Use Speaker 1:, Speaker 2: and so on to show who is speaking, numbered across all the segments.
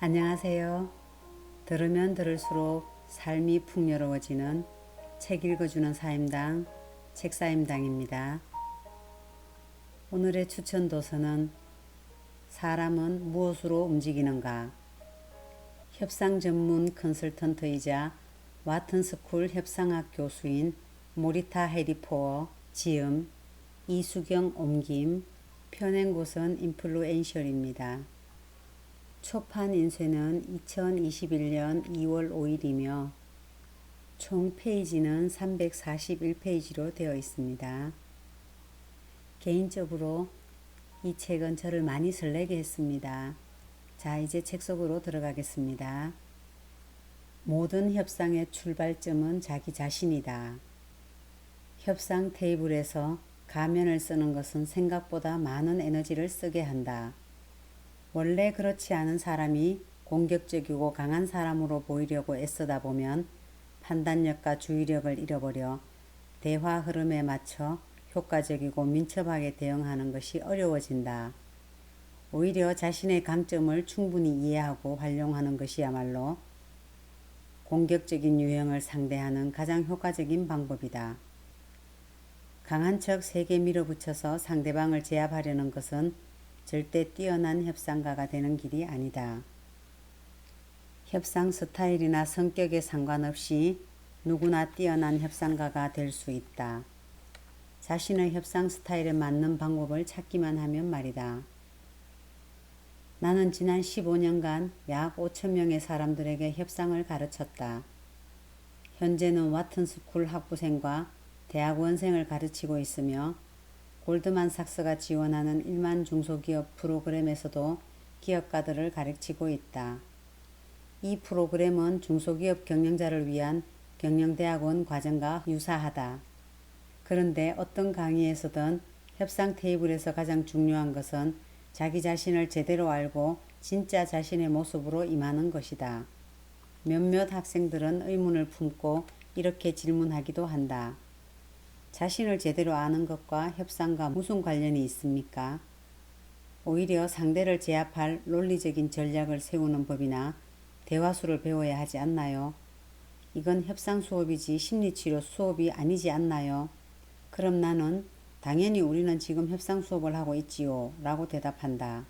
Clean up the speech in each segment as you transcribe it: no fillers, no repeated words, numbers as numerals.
Speaker 1: 안녕하세요. 들으면 들을수록 삶이 풍요로워지는 책 읽어주는 사임당 책사임당입니다. 오늘의 추천 도서는 사람은 무엇으로 움직이는가? 협상 전문 컨설턴트이자 와튼스쿨 협상학 교수인 모리타 해리포어 지음, 이수경 옮김, 편행고선 인플루엔셜입니다. 초판 인쇄는 2021년 2월 5일이며 총 페이지는 341페이지로 되어 있습니다. 개인적으로 이 책은 저를 많이 설레게 했습니다. 자, 이제 책 속으로 들어가겠습니다. 모든 협상의 출발점은 자기 자신이다. 협상 테이블에서 가면을 쓰는 것은 생각보다 많은 에너지를 쓰게 한다. 원래 그렇지 않은 사람이 공격적이고 강한 사람으로 보이려고 애쓰다 보면 판단력과 주의력을 잃어버려 대화 흐름에 맞춰 효과적이고 민첩하게 대응하는 것이 어려워진다. 오히려 자신의 강점을 충분히 이해하고 활용하는 것이야말로 공격적인 유형을 상대하는 가장 효과적인 방법이다. 강한 척 세게 밀어붙여서 상대방을 제압하려는 것은 절대 뛰어난 협상가가 되는 길이 아니다. 협상 스타일이나 성격에 상관없이 누구나 뛰어난 협상가가 될 수 있다. 자신의 협상 스타일에 맞는 방법을 찾기만 하면 말이다. 나는 지난 15년간 약 5천 명의 사람들에게 협상을 가르쳤다. 현재는 와튼스쿨 학부생과 대학원생을 가르치고 있으며 골드만삭스가 지원하는 1만 중소기업 프로그램에서도 기업가들을 가르치고 있다. 이 프로그램은 중소기업 경영자를 위한 경영대학원 과정과 유사하다. 그런데 어떤 강의에서든 협상 테이블에서 가장 중요한 것은 자기 자신을 제대로 알고 진짜 자신의 모습으로 임하는 것이다. 몇몇 학생들은 의문을 품고 이렇게 질문하기도 한다. 자신을 제대로 아는 것과 협상과 무슨 관련이 있습니까? 오히려 상대를 제압할 논리적인 전략을 세우는 법이나 대화술을 배워야 하지 않나요? 이건 협상 수업이지 심리치료 수업이 아니지 않나요? 그럼 나는 당연히 우리는 지금 협상 수업을 하고 있지요 라고 대답한다.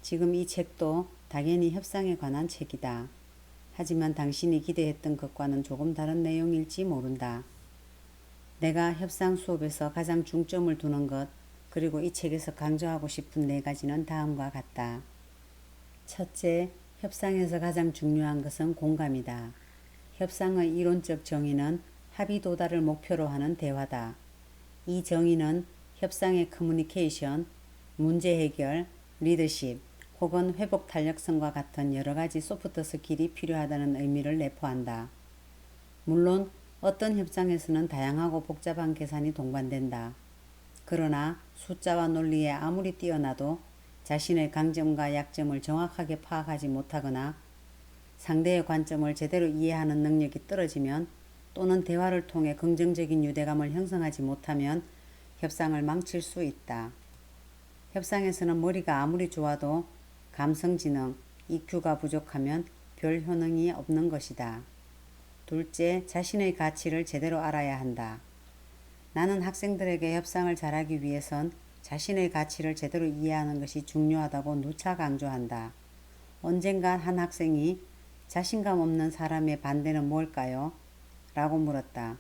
Speaker 1: 지금 이 책도 당연히 협상에 관한 책이다. 하지만 당신이 기대했던 것과는 조금 다른 내용일지 모른다. 내가 협상 수업에서 가장 중점을 두는 것, 그리고 이 책에서 강조하고 싶은 4가지는 다음과 같다. 첫째, 협상에서 가장 중요한 것은 공감이다. 협상의 이론적 정의는 합의 도달을 목표로 하는 대화다. 이 정의는 협상의 커뮤니케이션, 문제 해결, 리더십, 혹은 회복 탄력성과 같은 여러 가지 소프트 스킬이 필요하다는 의미를 내포한다. 물론 어떤 협상에서는 다양하고 복잡한 계산이 동반된다. 그러나 숫자와 논리에 아무리 뛰어나도 자신의 강점과 약점을 정확하게 파악하지 못하거나 상대의 관점을 제대로 이해하는 능력이 떨어지면 또는 대화를 통해 긍정적인 유대감을 형성하지 못하면 협상을 망칠 수 있다. 협상에서는 머리가 아무리 좋아도 감성지능, EQ가 부족하면 별 효능이 없는 것이다. 둘째, 자신의 가치를 제대로 알아야 한다. 나는 학생들에게 협상을 잘하기 위해선 자신의 가치를 제대로 이해하는 것이 중요하다고 누차 강조한다. 언젠가 한 학생이 자신감 없는 사람의 반대는 뭘까요? 라고 물었다.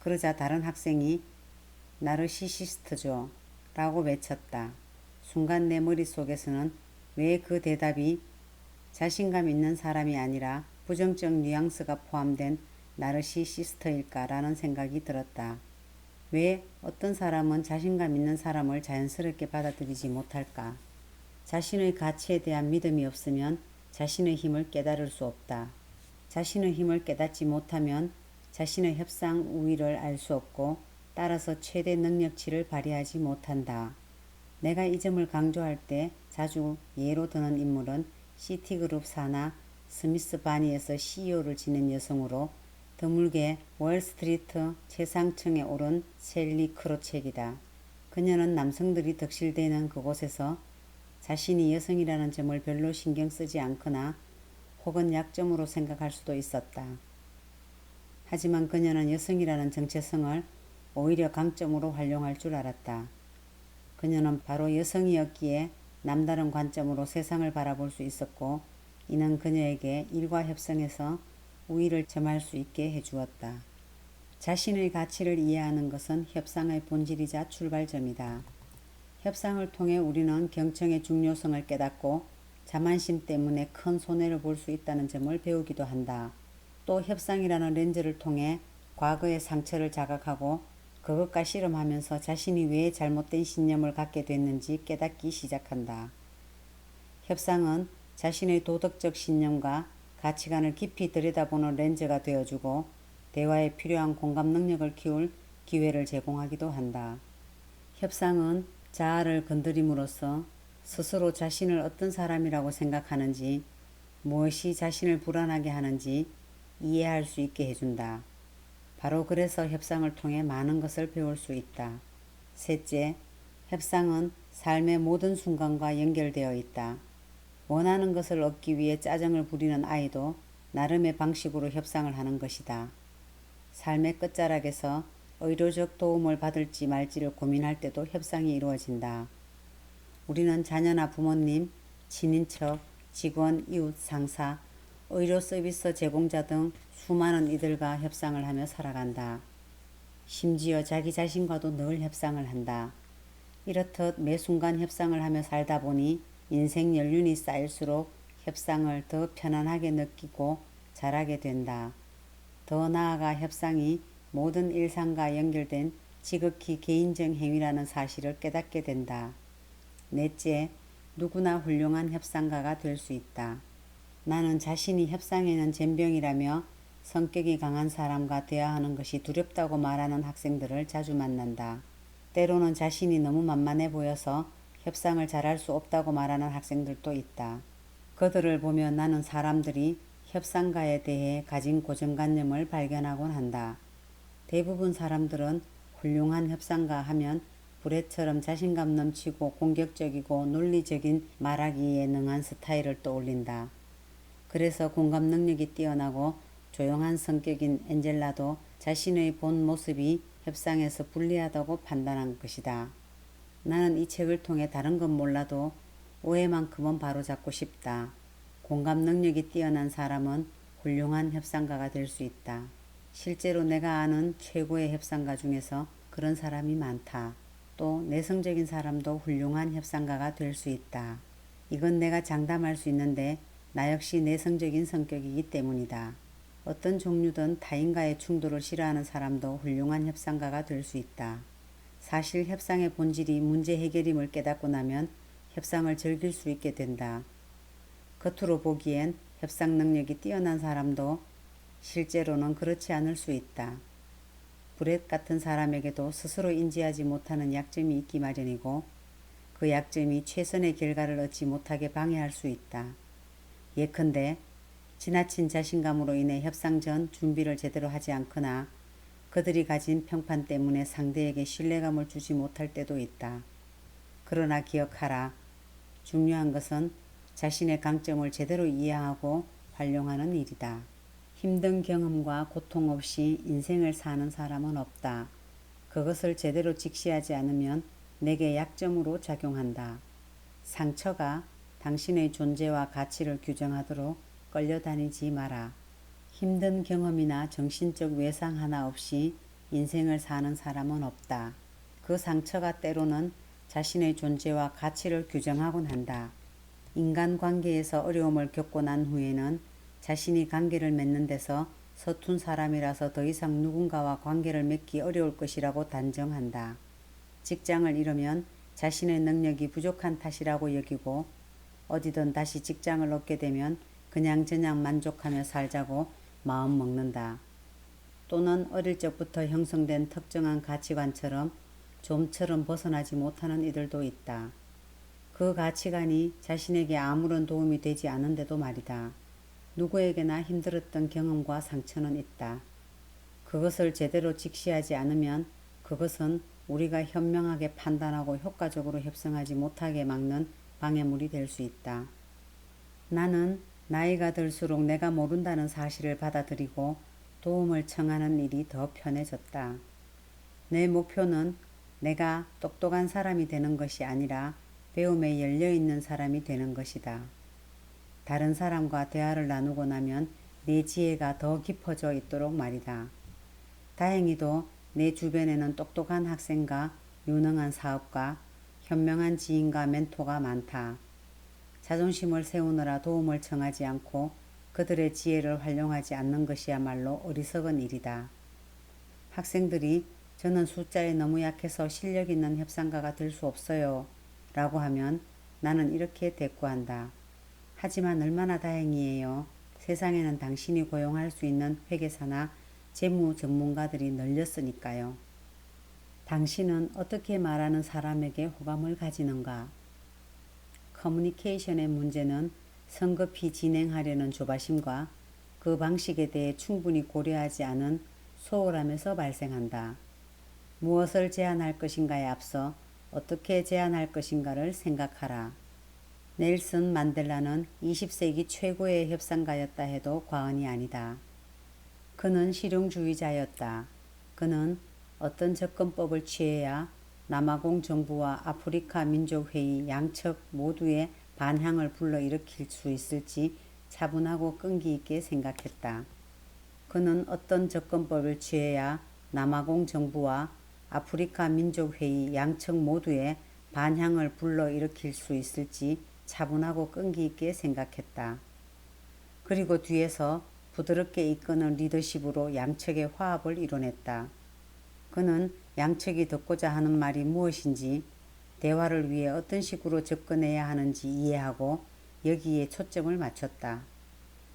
Speaker 1: 그러자 다른 학생이 나르시시스트죠. 라고 외쳤다. 순간 내 머릿속에서는 왜 그 대답이 자신감 있는 사람이 아니라 부정적 뉘앙스가 포함된 나르시시스트일까라는 생각이 들었다. 왜 어떤 사람은 자신감 있는 사람을 자연스럽게 받아들이지 못할까? 자신의 가치에 대한 믿음이 없으면 자신의 힘을 깨달을 수 없다. 자신의 힘을 깨닫지 못하면 자신의 협상 우위를 알 수 없고 따라서 최대 능력치를 발휘하지 못한다. 내가 이 점을 강조할 때 자주 예로 드는 인물은 시티그룹 산하 스미스 바니에서 CEO를 지낸 여성으로 드물게 월스트리트 최상층에 오른 셀리 크로책이다. 그녀는 남성들이 덕실되는 그곳에서 자신이 여성이라는 점을 별로 신경 쓰지 않거나 혹은 약점으로 생각할 수도 있었다. 하지만 그녀는 여성이라는 정체성을 오히려 강점으로 활용할 줄 알았다. 그녀는 바로 여성이었기에 남다른 관점으로 세상을 바라볼 수 있었고, 이는 그녀에게 일과 협상에서 우위를 점할 수 있게 해주었다. 자신의 가치를 이해하는 것은 협상의 본질이자 출발점이다. 협상을 통해 우리는 경청의 중요성을 깨닫고 자만심 때문에 큰 손해를 볼 수 있다는 점을 배우기도 한다. 또 협상이라는 렌즈를 통해 과거의 상처를 자각하고 그것과 씨름하면서 자신이 왜 잘못된 신념을 갖게 됐는지 깨닫기 시작한다. 협상은 자신의 도덕적 신념과 가치관을 깊이 들여다보는 렌즈가 되어주고 대화에 필요한 공감 능력을 키울 기회를 제공하기도 한다. 협상은 자아를 건드림으로써 스스로 자신을 어떤 사람이라고 생각하는지, 무엇이 자신을 불안하게 하는지 이해할 수 있게 해준다. 바로 그래서 협상을 통해 많은 것을 배울 수 있다. 셋째, 협상은 삶의 모든 순간과 연결되어 있다. 원하는 것을 얻기 위해 짜증을 부리는 아이도 나름의 방식으로 협상을 하는 것이다. 삶의 끝자락에서 의료적 도움을 받을지 말지를 고민할 때도 협상이 이루어진다. 우리는 자녀나 부모님, 친인척, 직원, 이웃, 상사, 의료 서비스 제공자 등 수많은 이들과 협상을 하며 살아간다. 심지어 자기 자신과도 늘 협상을 한다. 이렇듯 매 순간 협상을 하며 살다 보니 인생 연륜이 쌓일수록 협상을 더 편안하게 느끼고 잘하게 된다. 더 나아가 협상이 모든 일상과 연결된 지극히 개인적 행위라는 사실을 깨닫게 된다. 넷째, 누구나 훌륭한 협상가가 될 수 있다. 나는 자신이 협상에는 젬병이라며 성격이 강한 사람과 대화하는 것이 두렵다고 말하는 학생들을 자주 만난다. 때로는 자신이 너무 만만해 보여서 협상을 잘할 수 없다고 말하는 학생들도 있다. 그들을 보며 나는 사람들이 협상가에 대해 가진 고정관념을 발견하곤 한다. 대부분 사람들은 훌륭한 협상가 하면 불에처럼 자신감 넘치고 공격적이고 논리적인 말하기에 능한 스타일을 떠올린다. 그래서 공감 능력이 뛰어나고 조용한 성격인 엔젤라도 자신의 본 모습이 협상에서 불리하다고 판단한 것이다. 나는 이 책을 통해 다른 건 몰라도 오해만큼은 바로잡고 싶다. 공감 능력이 뛰어난 사람은 훌륭한 협상가가 될 수 있다. 실제로 내가 아는 최고의 협상가 중에서 그런 사람이 많다. 또 내성적인 사람도 훌륭한 협상가가 될 수 있다. 이건 내가 장담할 수 있는데 나 역시 내성적인 성격이기 때문이다. 어떤 종류든 타인과의 충돌을 싫어하는 사람도 훌륭한 협상가가 될 수 있다. 사실 협상의 본질이 문제 해결임을 깨닫고 나면 협상을 즐길 수 있게 된다. 겉으로 보기엔 협상 능력이 뛰어난 사람도 실제로는 그렇지 않을 수 있다. 브렛 같은 사람에게도 스스로 인지하지 못하는 약점이 있기 마련이고 그 약점이 최선의 결과를 얻지 못하게 방해할 수 있다. 예컨대 지나친 자신감으로 인해 협상 전 준비를 제대로 하지 않거나 그들이 가진 평판 때문에 상대에게 신뢰감을 주지 못할 때도 있다. 그러나 기억하라. 중요한 것은 자신의 강점을 제대로 이해하고 활용하는 일이다. 힘든 경험과 고통 없이 인생을 사는 사람은 없다. 그것을 제대로 직시하지 않으면 내게 약점으로 작용한다. 상처가 당신의 존재와 가치를 규정하도록 끌려다니지 마라. 힘든 경험이나 정신적 외상 하나 없이 인생을 사는 사람은 없다. 그 상처가 때로는 자신의 존재와 가치를 규정하곤 한다. 인간관계에서 어려움을 겪고 난 후에는 자신이 관계를 맺는 데서 서툰 사람이라서 더 이상 누군가와 관계를 맺기 어려울 것이라고 단정한다. 직장을 잃으면 자신의 능력이 부족한 탓이라고 여기고 어디든 다시 직장을 얻게 되면 그냥저냥 만족하며 살자고 마음 먹는다. 또는 어릴 적부터 형성된 특정한 가치관처럼 좀처럼 벗어나지 못하는 이들도 있다. 그 가치관이 자신에게 아무런 도움이 되지 않은데도 말이다. 누구에게나 힘들었던 경험과 상처는 있다. 그것을 제대로 직시하지 않으면 그것은 우리가 현명하게 판단하고 효과적으로 협상하지 못하게 막는 방해물이 될 수 있다. 나는 나이가 들수록 내가 모른다는 사실을 받아들이고 도움을 청하는 일이 더 편해졌다. 내 목표는 내가 똑똑한 사람이 되는 것이 아니라 배움에 열려있는 사람이 되는 것이다. 다른 사람과 대화를 나누고 나면 내 지혜가 더 깊어져 있도록 말이다. 다행히도 내 주변에는 똑똑한 학생과 유능한 사업가, 현명한 지인과 멘토가 많다. 자존심을 세우느라 도움을 청하지 않고 그들의 지혜를 활용하지 않는 것이야말로 어리석은 일이다. 학생들이 저는 숫자에 너무 약해서 실력 있는 협상가가 될 수 없어요 라고 하면 나는 이렇게 대꾸한다. 하지만 얼마나 다행이에요. 세상에는 당신이 고용할 수 있는 회계사나 재무 전문가들이 널렸으니까요. 당신은 어떻게 말하는 사람에게 호감을 가지는가? 커뮤니케이션의 문제는 성급히 진행하려는 조바심과 그 방식에 대해 충분히 고려하지 않은 소홀함에서 발생한다. 무엇을 제안할 것인가에 앞서 어떻게 제안할 것인가를 생각하라. 넬슨 만델라는 20세기 최고의 협상가였다 해도 과언이 아니다. 그는 실용주의자였다. 그는 어떤 접근법을 취해야 남아공 정부와 아프리카 민족회의 양측 모두의 반향을 불러일으킬 수 있을지 차분하고 끈기 있게 생각했다. 그는 어떤 접근법을 취해야 남아공 정부와 아프리카 민족회의 양측 모두의 반향을 불러일으킬 수 있을지 차분하고 끈기 있게 생각했다. 그리고 뒤에서 부드럽게 이끄는 리더십으로 양측의 화합을 이뤄냈다. 그는 양측이 듣고자 하는 말이 무엇인지, 대화를 위해 어떤 식으로 접근해야 하는지 이해하고 여기에 초점을 맞췄다.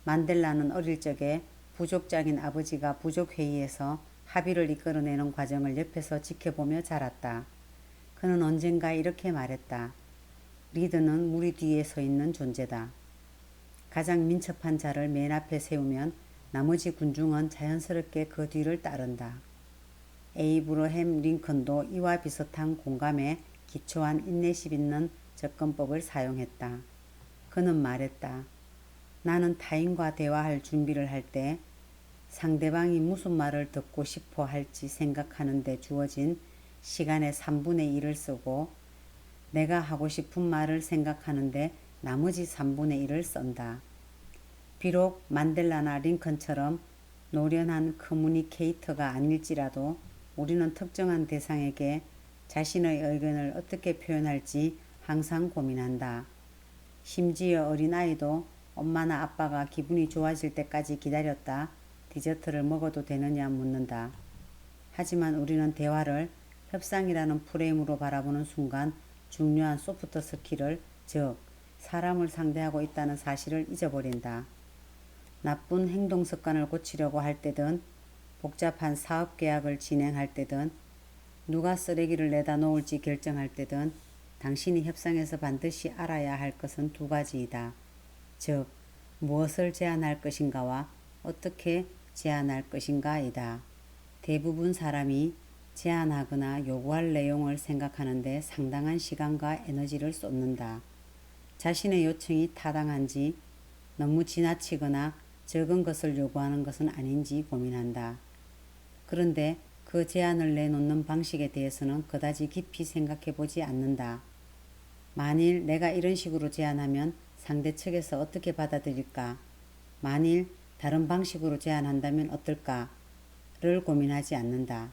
Speaker 1: 만델라는 어릴 적에 부족장인 아버지가 부족회의에서 합의를 이끌어내는 과정을 옆에서 지켜보며 자랐다. 그는 언젠가 이렇게 말했다. 리더는 무리 뒤에 서 있는 존재다. 가장 민첩한 자를 맨 앞에 세우면 나머지 군중은 자연스럽게 그 뒤를 따른다. 에이브러햄 링컨도 이와 비슷한 공감에 기초한 인내심 있는 접근법을 사용했다. 그는 말했다. 나는 타인과 대화할 준비를 할 때 상대방이 무슨 말을 듣고 싶어 할지 생각하는 데 주어진 시간의 3분의 1을 쓰고 내가 하고 싶은 말을 생각하는데 나머지 3분의 1을 쓴다. 비록 만델라나 링컨처럼 노련한 커뮤니케이터가 아닐지라도 우리는 특정한 대상에게 자신의 의견을 어떻게 표현할지 항상 고민한다. 심지어 어린아이도 엄마나 아빠가 기분이 좋아질 때까지 기다렸다 디저트를 먹어도 되느냐 묻는다. 하지만 우리는 대화를 협상이라는 프레임으로 바라보는 순간 중요한 소프트 스킬을, 즉 사람을 상대하고 있다는 사실을 잊어버린다. 나쁜 행동 습관을 고치려고 할 때든 복잡한 사업 계약을 진행할 때든 누가 쓰레기를 내다 놓을지 결정할 때든 당신이 협상에서 반드시 알아야 할 것은 두 가지이다. 즉 무엇을 제안할 것인가와 어떻게 제안할 것인가이다. 대부분 사람이 제안하거나 요구할 내용을 생각하는데 상당한 시간과 에너지를 쏟는다. 자신의 요청이 타당한지, 너무 지나치거나 적은 것을 요구하는 것은 아닌지 고민한다. 그런데 그 제안을 내놓는 방식에 대해서는 그다지 깊이 생각해 보지 않는다. 만일 내가 이런 식으로 제안하면 상대 측에서 어떻게 받아들일까? 만일 다른 방식으로 제안한다면 어떨까?를 고민하지 않는다.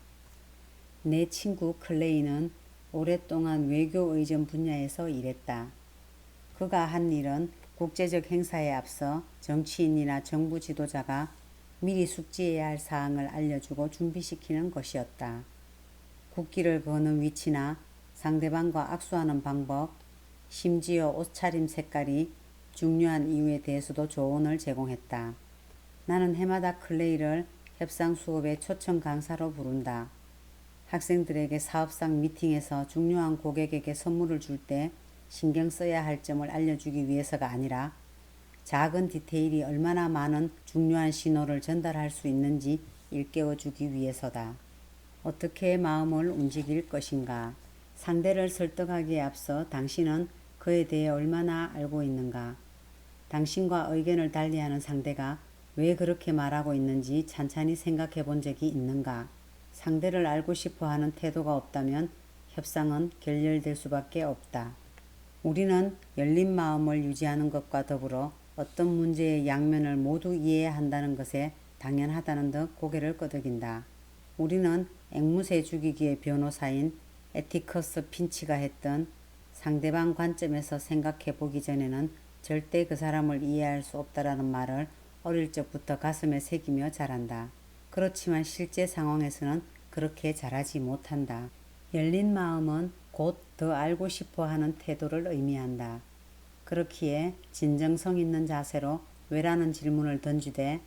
Speaker 1: 내 친구 클레이는 오랫동안 외교의전 분야에서 일했다. 그가 한 일은 국제적 행사에 앞서 정치인이나 정부 지도자가 미리 숙지해야 할 사항을 알려주고 준비시키는 것이었다. 국기를 거는 위치나 상대방과 악수하는 방법, 심지어 옷차림 색깔이 중요한 이유에 대해서도 조언을 제공했다. 나는 해마다 클레이를 협상 수업의 초청 강사로 부른다. 학생들에게 사업상 미팅에서 중요한 고객에게 선물을 줄 때 신경 써야 할 점을 알려주기 위해서가 아니라 작은 디테일이 얼마나 많은 중요한 신호를 전달할 수 있는지 일깨워주기 위해서다. 어떻게 마음을 움직일 것인가? 상대를 설득하기에 앞서 당신은 그에 대해 얼마나 알고 있는가? 당신과 의견을 달리하는 상대가 왜 그렇게 말하고 있는지 찬찬히 생각해 본 적이 있는가? 상대를 알고 싶어 하는 태도가 없다면 협상은 결렬될 수밖에 없다. 우리는 열린 마음을 유지하는 것과 더불어 어떤 문제의 양면을 모두 이해해야 한다는 것에 당연하다는 듯 고개를 끄덕인다. 우리는 앵무새 죽이기의 변호사인 에티커스 핀치가 했던 상대방 관점에서 생각해 보기 전에는 절대 그 사람을 이해할 수 없다라는 말을 어릴 적부터 가슴에 새기며 자란다. 그렇지만 실제 상황에서는 그렇게 잘하지 못한다. 열린 마음은 곧 더 알고 싶어 하는 태도를 의미한다. 그렇기에 진정성 있는 자세로 왜라는 질문을 던지되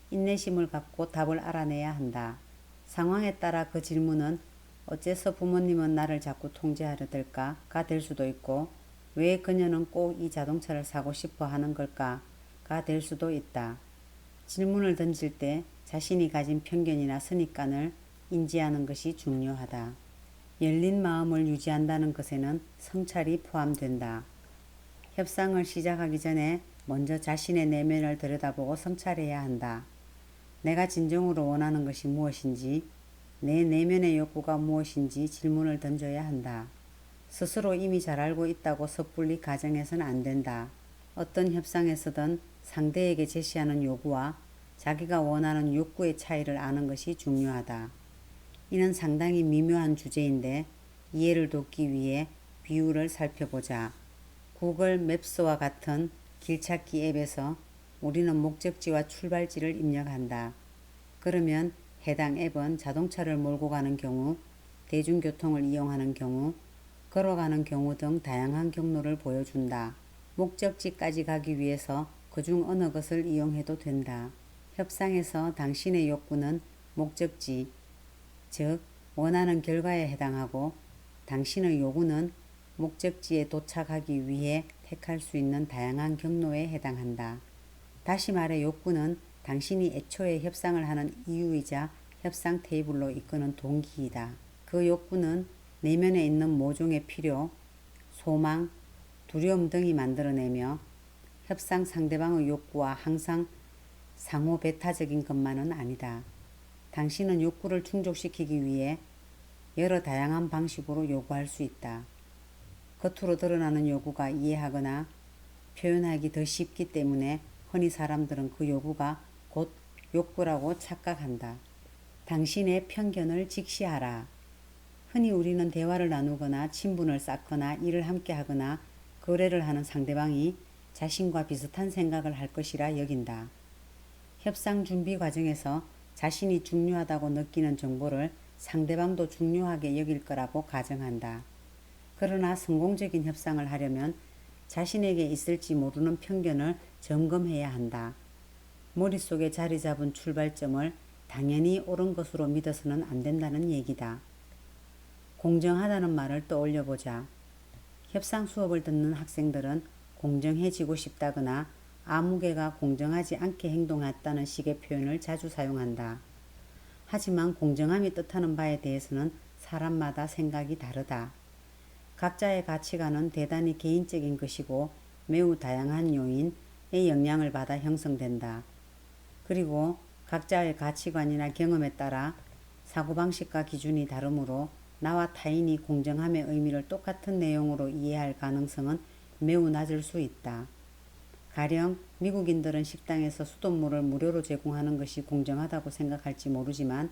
Speaker 1: 인내심을 갖고 답을 알아내야 한다. 상황에 따라 그 질문은 어째서 부모님은 나를 자꾸 통제하려들까가 될 수도 있고 왜 그녀는 꼭 이 자동차를 사고 싶어 하는 걸까가 될 수도 있다. 질문을 던질 때 자신이 가진 편견이나 선입관을 인지하는 것이 중요하다. 열린 마음을 유지한다는 것에는 성찰이 포함된다. 협상을 시작하기 전에 먼저 자신의 내면을 들여다보고 성찰해야 한다. 내가 진정으로 원하는 것이 무엇인지, 내 내면의 욕구가 무엇인지 질문을 던져야 한다. 스스로 이미 잘 알고 있다고 섣불리 가정해서는 안 된다. 어떤 협상에서든 상대에게 제시하는 요구와 자기가 원하는 욕구의 차이를 아는 것이 중요하다. 이는 상당히 미묘한 주제인데 이해를 돕기 위해 비유를 살펴보자. 구글 맵스와 같은 길찾기 앱에서 우리는 목적지와 출발지를 입력한다. 그러면 해당 앱은 자동차를 몰고 가는 경우, 대중교통을 이용하는 경우, 걸어가는 경우 등 다양한 경로를 보여준다. 목적지까지 가기 위해서 그중 어느 것을 이용해도 된다. 협상에서 당신의 욕구는 목적지, 즉 원하는 결과에 해당하고 당신의 요구는 목적지에 도착하기 위해 택할 수 있는 다양한 경로에 해당한다. 다시 말해 욕구는 당신이 애초에 협상을 하는 이유이자 협상 테이블로 이끄는 동기이다. 그 욕구는 내면에 있는 모종의 필요, 소망, 두려움 등이 만들어내며 협상 상대방의 욕구와 항상 상호 배타적인 것만은 아니다. 당신은 욕구를 충족시키기 위해 여러 다양한 방식으로 요구할 수 있다. 겉으로 드러나는 요구가 이해하거나 표현하기 더 쉽기 때문에 흔히 사람들은 그 요구가 곧 욕구라고 착각한다. 당신의 편견을 직시하라. 흔히 우리는 대화를 나누거나 친분을 쌓거나 일을 함께 하거나 거래를 하는 상대방이 자신과 비슷한 생각을 할 것이라 여긴다. 협상 준비 과정에서 자신이 중요하다고 느끼는 정보를 상대방도 중요하게 여길 거라고 가정한다. 그러나 성공적인 협상을 하려면 자신에게 있을지 모르는 편견을 점검해야 한다. 머릿속에 자리 잡은 출발점을 당연히 옳은 것으로 믿어서는 안 된다는 얘기다. 공정하다는 말을 떠올려 보자. 협상 수업을 듣는 학생들은 공정해지고 싶다거나 아무개가 공정하지 않게 행동했다는 식의 표현을 자주 사용한다. 하지만 공정함이 뜻하는 바에 대해서는 사람마다 생각이 다르다. 각자의 가치관은 대단히 개인적인 것이고 매우 다양한 요인의 영향을 받아 형성된다. 그리고 각자의 가치관이나 경험에 따라 사고방식과 기준이 다르므로 나와 타인이 공정함의 의미를 똑같은 내용으로 이해할 가능성은 매우 낮을 수 있다. 가령 미국인들은 식당에서 수돗물을 무료로 제공하는 것이 공정하다고 생각할지 모르지만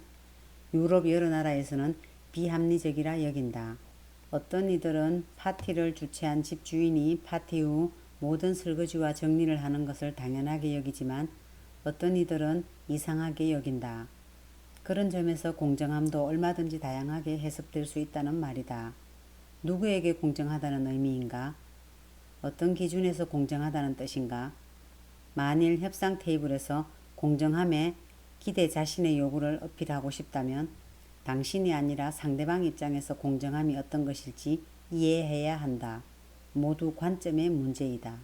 Speaker 1: 유럽 여러 나라에서는 비합리적이라 여긴다. 어떤 이들은 파티를 주최한 집주인이 파티 후 모든 설거지와 정리를 하는 것을 당연하게 여기지만 어떤 이들은 이상하게 여긴다. 그런 점에서 공정함도 얼마든지 다양하게 해석될 수 있다는 말이다. 누구에게 공정하다는 의미인가? 어떤 기준에서 공정하다는 뜻인가? 만일 협상 테이블에서 공정함에 기대 자신의 요구를 어필하고 싶다면 당신이 아니라 상대방 입장에서 공정함이 어떤 것일지 이해해야 한다. 모두 관점의 문제이다.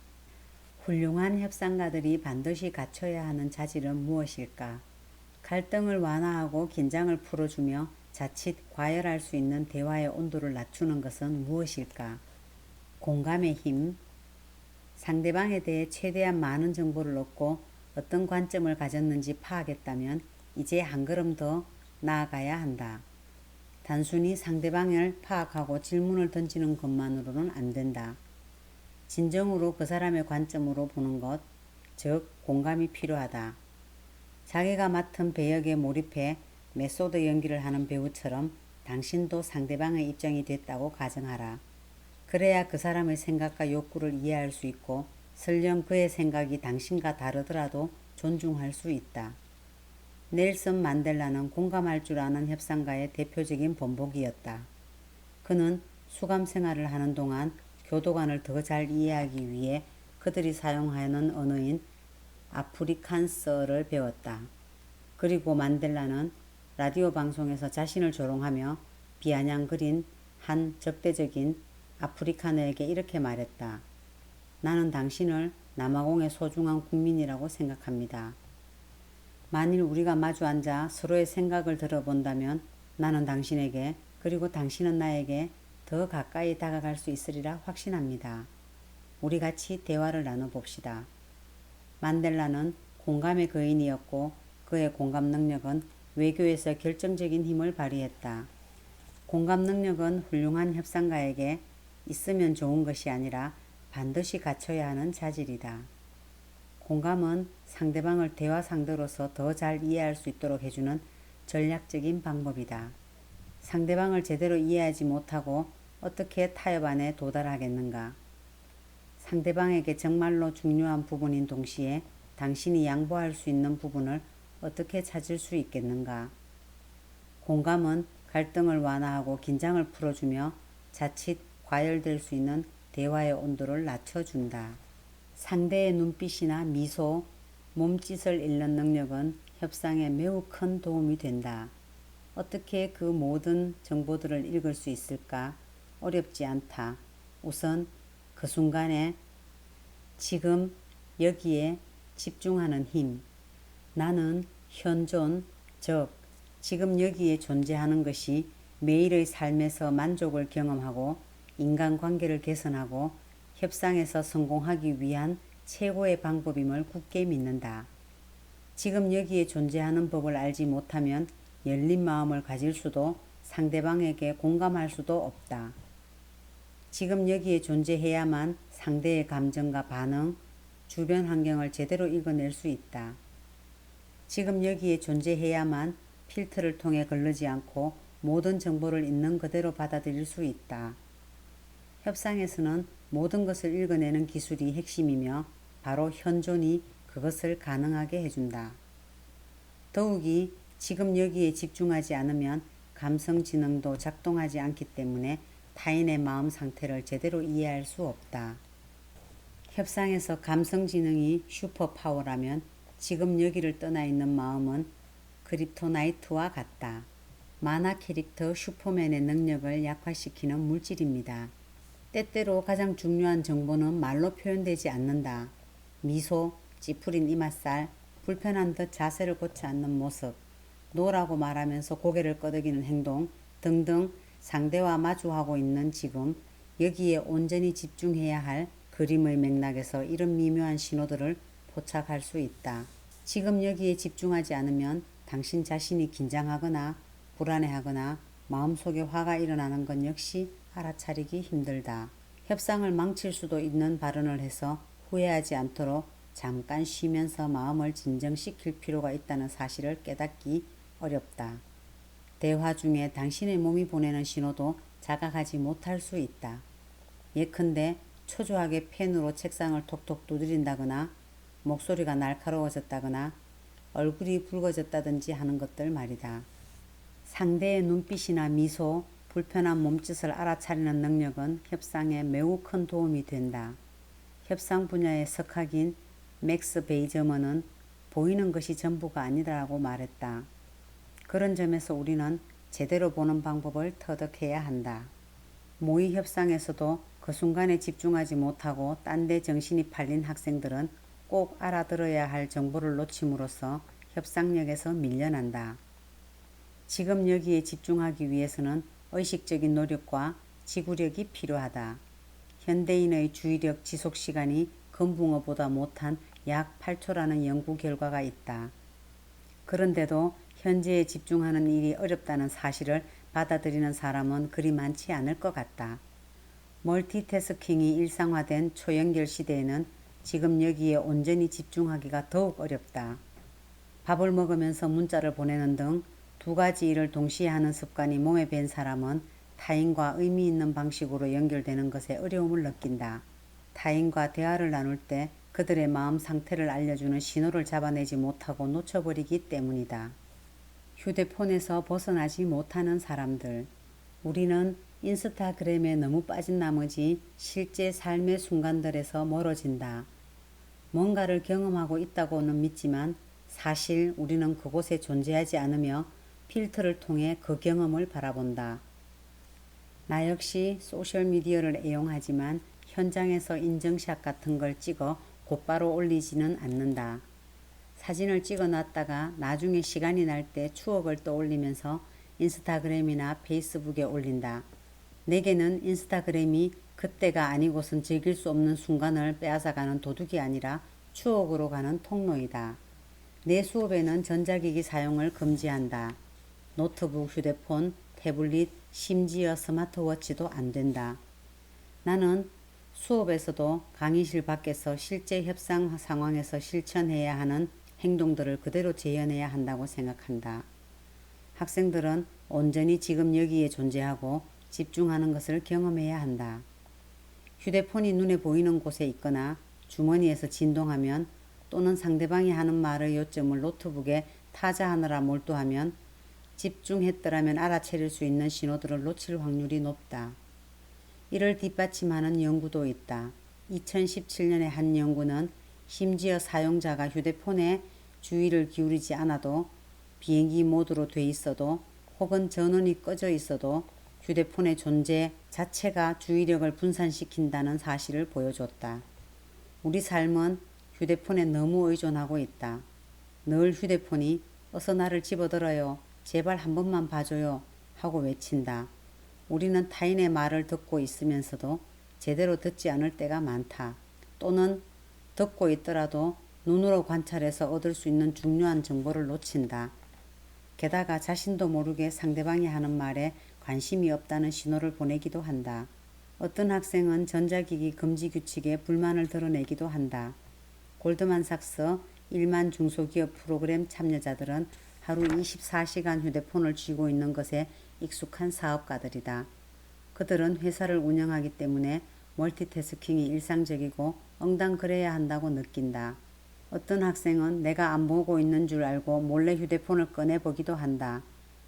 Speaker 1: 훌륭한 협상가들이 반드시 갖춰야 하는 자질은 무엇일까? 갈등을 완화하고 긴장을 풀어주며 자칫 과열할 수 있는 대화의 온도를 낮추는 것은 무엇일까? 공감의 힘, 상대방에 대해 최대한 많은 정보를 얻고 어떤 관점을 가졌는지 파악했다면 이제 한 걸음 더 나아가야 한다. 단순히 상대방을 파악하고 질문을 던지는 것만으로는 안 된다. 진정으로 그 사람의 관점으로 보는 것, 즉 공감이 필요하다. 자기가 맡은 배역에 몰입해 메소드 연기를 하는 배우처럼 당신도 상대방의 입장이 됐다고 가정하라. 그래야 그 사람의 생각과 욕구를 이해할 수 있고 설령 그의 생각이 당신과 다르더라도 존중할 수 있다. 넬슨 만델라는 공감할 줄 아는 협상가의 대표적인 본보기였다. 그는 수감 생활을 하는 동안 교도관을 더 잘 이해하기 위해 그들이 사용하는 언어인 아프리칸스어를 배웠다. 그리고 만델라는 라디오 방송에서 자신을 조롱하며 비아냥거린 한 적대적인 아프리카너에게 이렇게 말했다. 나는 당신을 남아공의 소중한 국민이라고 생각합니다. 만일 우리가 마주 앉아 서로의 생각을 들어본다면 나는 당신에게 그리고 당신은 나에게 더 가까이 다가갈 수 있으리라 확신합니다. 우리 같이 대화를 나눠봅시다. 만델라는 공감의 거인이었고 그의 공감 능력은 외교에서 결정적인 힘을 발휘했다. 공감 능력은 훌륭한 협상가에게 있으면 좋은 것이 아니라 반드시 갖춰야 하는 자질이다. 공감은 상대방을 대화 상대로서 더 잘 이해할 수 있도록 해주는 전략적인 방법이다. 상대방을 제대로 이해하지 못하고 어떻게 타협 안에 도달하겠는가? 상대방에게 정말로 중요한 부분인 동시에 당신이 양보할 수 있는 부분을 어떻게 찾을 수 있겠는가? 공감은 갈등을 완화하고 긴장을 풀어주며 자칫 과열될 수 있는 대화의 온도를 낮춰준다. 상대의 눈빛이나 미소, 몸짓을 읽는 능력은 협상에 매우 큰 도움이 된다. 어떻게 그 모든 정보들을 읽을 수 있을까? 어렵지 않다. 우선 그 순간에 지금 여기에 집중하는 힘. 나는 현존, 즉 지금 여기에 존재하는 것이 매일의 삶에서 만족을 경험하고 인간관계를 개선하고 협상에서 성공하기 위한 최고의 방법임을 굳게 믿는다. 지금 여기에 존재하는 법을 알지 못하면 열린 마음을 가질 수도 상대방에게 공감할 수도 없다. 지금 여기에 존재해야만 상대의 감정과 반응, 주변 환경을 제대로 읽어낼 수 있다. 지금 여기에 존재해야만 필터를 통해 걸르지 않고 모든 정보를 있는 그대로 받아들일 수 있다. 협상에서는 모든 것을 읽어내는 기술이 핵심이며 바로 현존이 그것을 가능하게 해준다. 더욱이 지금 여기에 집중하지 않으면 감성지능도 작동하지 않기 때문에 타인의 마음 상태를 제대로 이해할 수 없다. 협상에서 감성지능이 슈퍼파워라면 지금 여기를 떠나 있는 마음은 크립토나이트와 같다. 만화 캐릭터 슈퍼맨의 능력을 약화시키는 물질입니다. 때때로 가장 중요한 정보는 말로 표현되지 않는다. 미소, 찌푸린 이맛살, 불편한 듯 자세를 고치 않는 모습, 노라고 말하면서 고개를 끄덕이는 행동 등등 상대와 마주하고 있는 지금 여기에 온전히 집중해야 할 그림의 맥락에서 이런 미묘한 신호들을 포착할 수 있다. 지금 여기에 집중하지 않으면 당신 자신이 긴장하거나 불안해하거나 마음속에 화가 일어나는 건 역시 알아차리기 힘들다. 협상을 망칠 수도 있는 발언을 해서 후회하지 않도록 잠깐 쉬면서 마음을 진정시킬 필요가 있다는 사실을 깨닫기 어렵다. 대화 중에 당신의 몸이 보내는 신호도 자각하지 못할 수 있다. 예컨대 초조하게 펜으로 책상을 톡톡 두드린다거나 목소리가 날카로워졌다거나 얼굴이 붉어졌다든지 하는 것들 말이다. 상대의 눈빛이나 미소, 불편한 몸짓을 알아차리는 능력은 협상에 매우 큰 도움이 된다. 협상 분야의 석학인 맥스 베이저먼은 보이는 것이 전부가 아니다라고 말했다. 그런 점에서 우리는 제대로 보는 방법을 터득해야 한다. 모의 협상에서도 그 순간에 집중하지 못하고 딴 데 정신이 팔린 학생들은 꼭 알아들어야 할 정보를 놓침으로써 협상력에서 밀려난다. 지금 여기에 집중하기 위해서는 의식적인 노력과 지구력이 필요하다. 현대인의 주의력 지속시간이 금붕어보다 못한 약 8초라는 연구 결과가 있다. 그런데도 현재에 집중하는 일이 어렵다는 사실을 받아들이는 사람은 그리 많지 않을 것 같다. 멀티태스킹이 일상화된 초연결 시대에는 지금 여기에 온전히 집중하기가 더욱 어렵다. 밥을 먹으면서 문자를 보내는 등 두 가지 일을 동시에 하는 습관이 몸에 밴 사람은 타인과 의미 있는 방식으로 연결되는 것에 어려움을 느낀다. 타인과 대화를 나눌 때 그들의 마음 상태를 알려주는 신호를 잡아내지 못하고 놓쳐버리기 때문이다. 휴대폰에서 벗어나지 못하는 사람들. 우리는 인스타그램에 너무 빠진 나머지 실제 삶의 순간들에서 멀어진다. 뭔가를 경험하고 있다고는 믿지만 사실 우리는 그곳에 존재하지 않으며 필터를 통해 그 경험을 바라본다. 나 역시 소셜미디어를 애용하지만 현장에서 인증샷 같은 걸 찍어 곧바로 올리지는 않는다. 사진을 찍어 놨다가 나중에 시간이 날 때 추억을 떠올리면서 인스타그램이나 페이스북에 올린다. 내게는 인스타그램이 그때가 아니고선 즐길 수 없는 순간을 빼앗아가는 도둑이 아니라 추억으로 가는 통로이다. 내 수업에는 전자기기 사용을 금지한다. 노트북, 휴대폰, 태블릿, 심지어 스마트워치도 안 된다. 나는 수업에서도 강의실 밖에서 실제 협상 상황에서 실천해야 하는 행동들을 그대로 재현해야 한다고 생각한다. 학생들은 온전히 지금 여기에 존재하고 집중하는 것을 경험해야 한다. 휴대폰이 눈에 보이는 곳에 있거나 주머니에서 진동하면 또는 상대방이 하는 말의 요점을 노트북에 타자하느라 몰두하면 집중했더라면 알아차릴 수 있는 신호들을 놓칠 확률이 높다. 이를 뒷받침하는 연구도 있다. 2017년의 한 연구는 심지어 사용자가 휴대폰에 주의를 기울이지 않아도 비행기 모드로 돼 있어도 혹은 전원이 꺼져 있어도 휴대폰의 존재 자체가 주의력을 분산시킨다는 사실을 보여줬다. 우리 삶은 휴대폰에 너무 의존하고 있다. 늘 휴대폰이 어서 나를 집어들어요. 제발 한 번만 봐줘요. 하고 외친다. 우리는 타인의 말을 듣고 있으면서도 제대로 듣지 않을 때가 많다. 또는 듣고 있더라도 눈으로 관찰해서 얻을 수 있는 중요한 정보를 놓친다. 게다가 자신도 모르게 상대방이 하는 말에 관심이 없다는 신호를 보내기도 한다. 어떤 학생은 전자기기 금지 규칙에 불만을 드러내기도 한다. 골드만삭스 1만 중소기업 프로그램 참여자들은 하루 24시간 휴대폰을 쥐고 있는 것에 익숙한 사업가들이다. 그들은 회사를 운영하기 때문에 멀티태스킹이 일상적이고 엉당그래야 한다고 느낀다. 어떤 학생은 내가 안 보고 있는 줄 알고 몰래 휴대폰을 꺼내보기도 한다.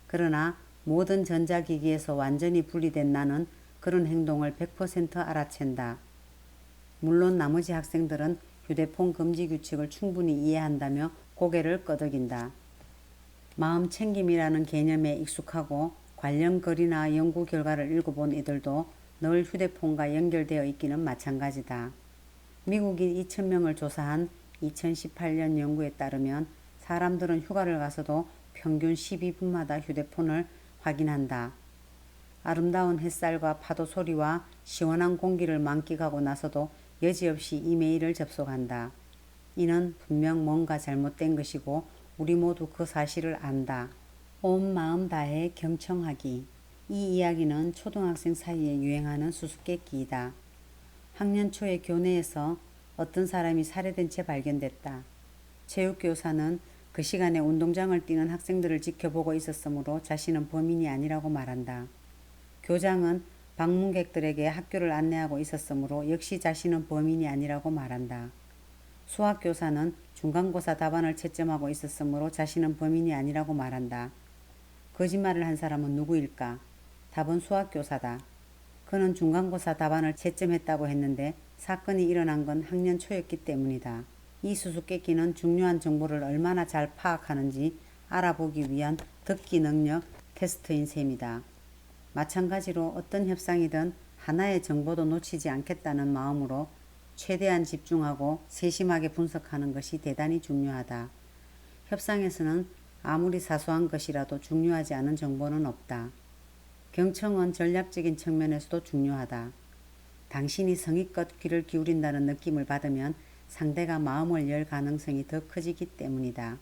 Speaker 1: 그러나 모든 전자기기에서 완전히 분리된 나는 그런 행동을 100% 알아챈다. 물론 나머지 학생들은 휴대폰 금지 규칙을 충분히 이해한다며 고개를 끄덕인다. 마음 챙김이라는 개념에 익숙하고 관련 글이나 연구 결과를 읽어본 이들도 늘 휴대폰과 연결되어 있기는 마찬가지다. 미국인 2,000명을 조사한 2018년 연구에 따르면 사람들은 휴가를 가서도 평균 12분마다 휴대폰을 확인한다. 아름다운 햇살과 파도 소리와 시원한 공기를 만끽하고 나서도 여지없이 이메일을 접속한다. 이는 분명 뭔가 잘못된 것이고 우리 모두 그 사실을 안다. 온 마음 다해 경청하기. 이 이야기는 초등학생 사이에 유행하는 수수께끼이다. 학년 초에 교내에서 어떤 사람이 살해된 채 발견됐다. 체육교사는 그 시간에 운동장을 뛰는 학생들을 지켜보고 있었으므로 자신은 범인이 아니라고 말한다. 교장은 방문객들에게 학교를 안내하고 있었으므로 역시 자신은 범인이 아니라고 말한다. 수학교사는 중간고사 답안을 채점하고 있었으므로 자신은 범인이 아니라고 말한다. 거짓말을 한 사람은 누구일까? 답은 수학교사다. 그는 중간고사 답안을 채점했다고 했는데 사건이 일어난 건 학년 초였기 때문이다. 이 수수께끼는 중요한 정보를 얼마나 잘 파악하는지 알아보기 위한 듣기 능력 테스트인 셈이다. 마찬가지로 어떤 협상이든 하나의 정보도 놓치지 않겠다는 마음으로 최대한 집중하고 세심하게 분석하는 것이 대단히 중요하다. 협상에서는 아무리 사소한 것이라도 중요하지 않은 정보는 없다. 경청은 전략적인 측면에서도 중요하다. 당신이 성의껏 귀를 기울인다는 느낌을 받으면 상대가 마음을 열 가능성이 더 커지기 때문이다.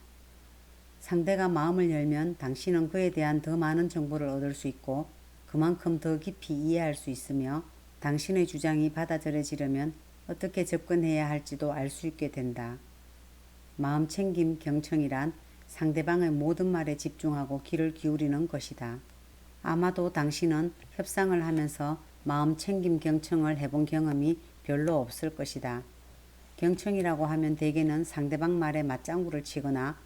Speaker 1: 상대가 마음을 열면 당신은 그에 대한 더 많은 정보를 얻을 수 있고 그만큼 더 깊이 이해할 수 있으며 당신의 주장이 받아들여지려면 어떻게 접근해야 할지도 알 수 있게 된다. 마음챙김 경청이란 상대방의 모든 말에 집중하고 귀를 기울이는 것이다. 아마도 당신은 협상을 하면서 마음챙김 경청을 해본 경험이 별로 없을 것이다. 경청이라고 하면 대개는 상대방 말에 맞장구를 치거나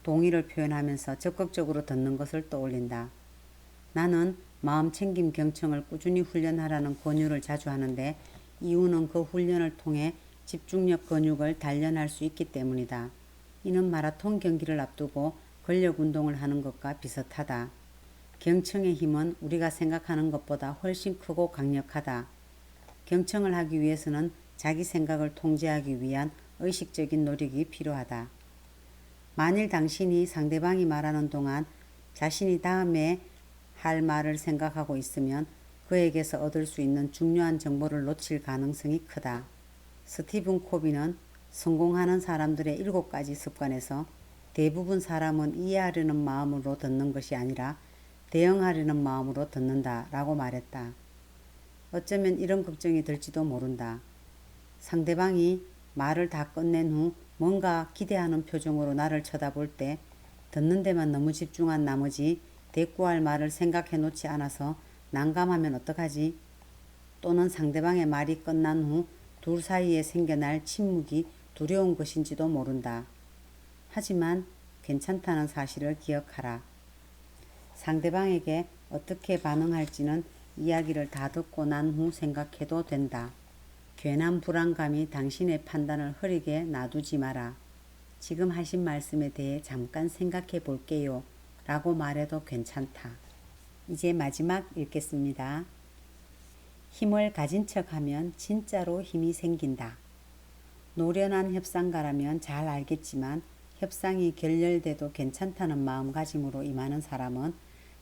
Speaker 1: 동의를 표현하면서 적극적으로 듣는 것을 떠올린다. 나는 마음챙김 경청을 꾸준히 훈련하라는 권유를 자주 하는데 이유는 그 훈련을 통해 집중력 근육을 단련할 수 있기 때문이다. 이는 마라톤 경기를 앞두고 근력 운동을 하는 것과 비슷하다. 경청의 힘은 우리가 생각하는 것보다 훨씬 크고 강력하다. 경청을 하기 위해서는 자기 생각을 통제하기 위한 의식적인 노력이 필요하다. 만일 당신이 상대방이 말하는 동안 자신이 다음에 할 말을 생각하고 있으면 그에게서 얻을 수 있는 중요한 정보를 놓칠 가능성이 크다. 스티븐 코비는 성공하는 사람들의 7가지 습관에서 대부분 사람은 이해하려는 마음으로 듣는 것이 아니라 대응하려는 마음으로 듣는다 라고 말했다. 어쩌면 이런 걱정이 들지도 모른다. 상대방이 말을 다 끝낸 후 뭔가 기대하는 표정으로 나를 쳐다볼 때 듣는 데만 너무 집중한 나머지 대꾸할 말을 생각해 놓지 않아서 난감하면 어떡하지? 또는 상대방의 말이 끝난 후 둘 사이에 생겨날 침묵이 두려운 것인지도 모른다. 하지만 괜찮다는 사실을 기억하라. 상대방에게 어떻게 반응할지는 이야기를 다 듣고 난 후 생각해도 된다. 괜한 불안감이 당신의 판단을 흐리게 놔두지 마라. 지금 하신 말씀에 대해 잠깐 생각해 볼게요. 라고 말해도 괜찮다. 이제 마지막 읽겠습니다. 힘을 가진 척하면 진짜로 힘이 생긴다. 노련한 협상가라면 잘 알겠지만 협상이 결렬돼도 괜찮다는 마음가짐으로 임하는 사람은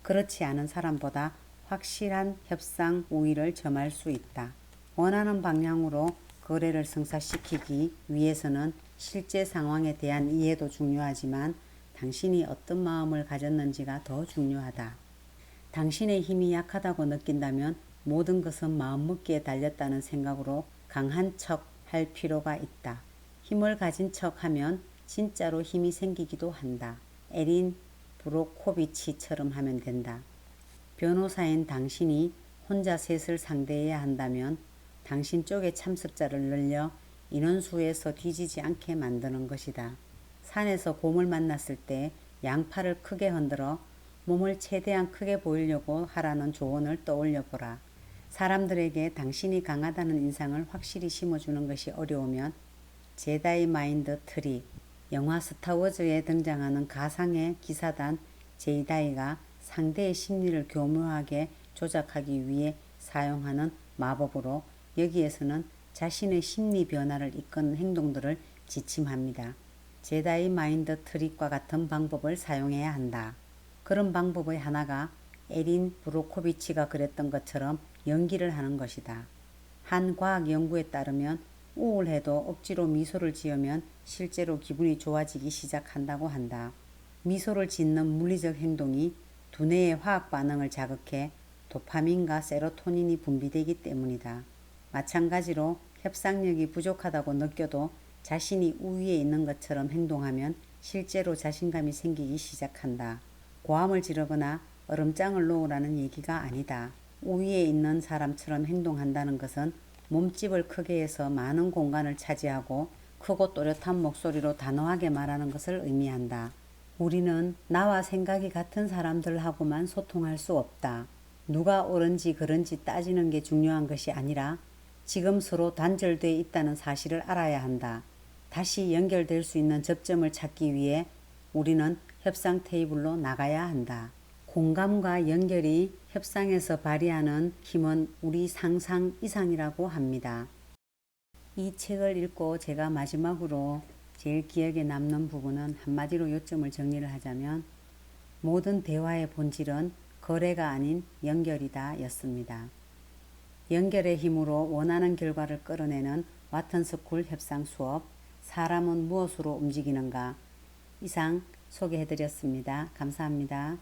Speaker 1: 그렇지 않은 사람보다 확실한 협상 우위를 점할 수 있다. 원하는 방향으로 거래를 성사시키기 위해서는 실제 상황에 대한 이해도 중요하지만 당신이 어떤 마음을 가졌는지가 더 중요하다. 당신의 힘이 약하다고 느낀다면 모든 것은 마음먹기에 달렸다는 생각으로 강한 척 할 필요가 있다. 힘을 가진 척하면 진짜로 힘이 생기기도 한다. 에린 브로코비치처럼 하면 된다. 변호사인 당신이 혼자 셋을 상대해야 한다면 당신 쪽의 참석자를 늘려 인원수에서 뒤지지 않게 만드는 것이다. 산에서 곰을 만났을 때 양팔을 크게 흔들어 몸을 최대한 크게 보이려고 하라는 조언을 떠올려 보라. 사람들에게 당신이 강하다는 인상을 확실히 심어주는 것이 어려우면 제다이 마인드 트리, 영화 스타워즈에 등장하는 가상의 기사단 제다이가 상대의 심리를 교묘하게 조작하기 위해 사용하는 마법으로 여기에서는 자신의 심리 변화를 이끄는 행동들을 지침합니다. 제다이 마인드 트릭과 같은 방법을 사용해야 한다. 그런 방법의 하나가 에린 브로코비치가 그랬던 것처럼 연기를 하는 것이다. 한 과학 연구에 따르면 우울해도 억지로 미소를 지으면 실제로 기분이 좋아지기 시작한다고 한다. 미소를 짓는 물리적 행동이 두뇌의 화학 반응을 자극해 도파민과 세로토닌이 분비되기 때문이다. 마찬가지로 협상력이 부족하다고 느껴도 자신이 우위에 있는 것처럼 행동하면 실제로 자신감이 생기기 시작한다. 고함을 지르거나 얼음장을 놓으라는 얘기가 아니다. 우위에 있는 사람처럼 행동한다는 것은 몸집을 크게 해서 많은 공간을 차지하고 크고 또렷한 목소리로 단호하게 말하는 것을 의미한다. 우리는 나와 생각이 같은 사람들하고만 소통할 수 없다. 누가 옳은지 그른지 따지는 게 중요한 것이 아니라 지금 서로 단절되어 있다는 사실을 알아야 한다. 다시 연결될 수 있는 접점을 찾기 위해 우리는 협상 테이블로 나가야 한다. 공감과 연결이 협상에서 발휘하는 힘은 우리 상상 이상이라고 합니다. 이 책을 읽고 제가 마지막으로 제일 기억에 남는 부분은 한마디로 요점을 정리를 하자면 모든 대화의 본질은 거래가 아닌 연결이다 였습니다. 연결의 힘으로 원하는 결과를 끌어내는 와튼스쿨 협상 수업 사람은 무엇으로 움직이는가 이상 소개해드렸습니다. 감사합니다.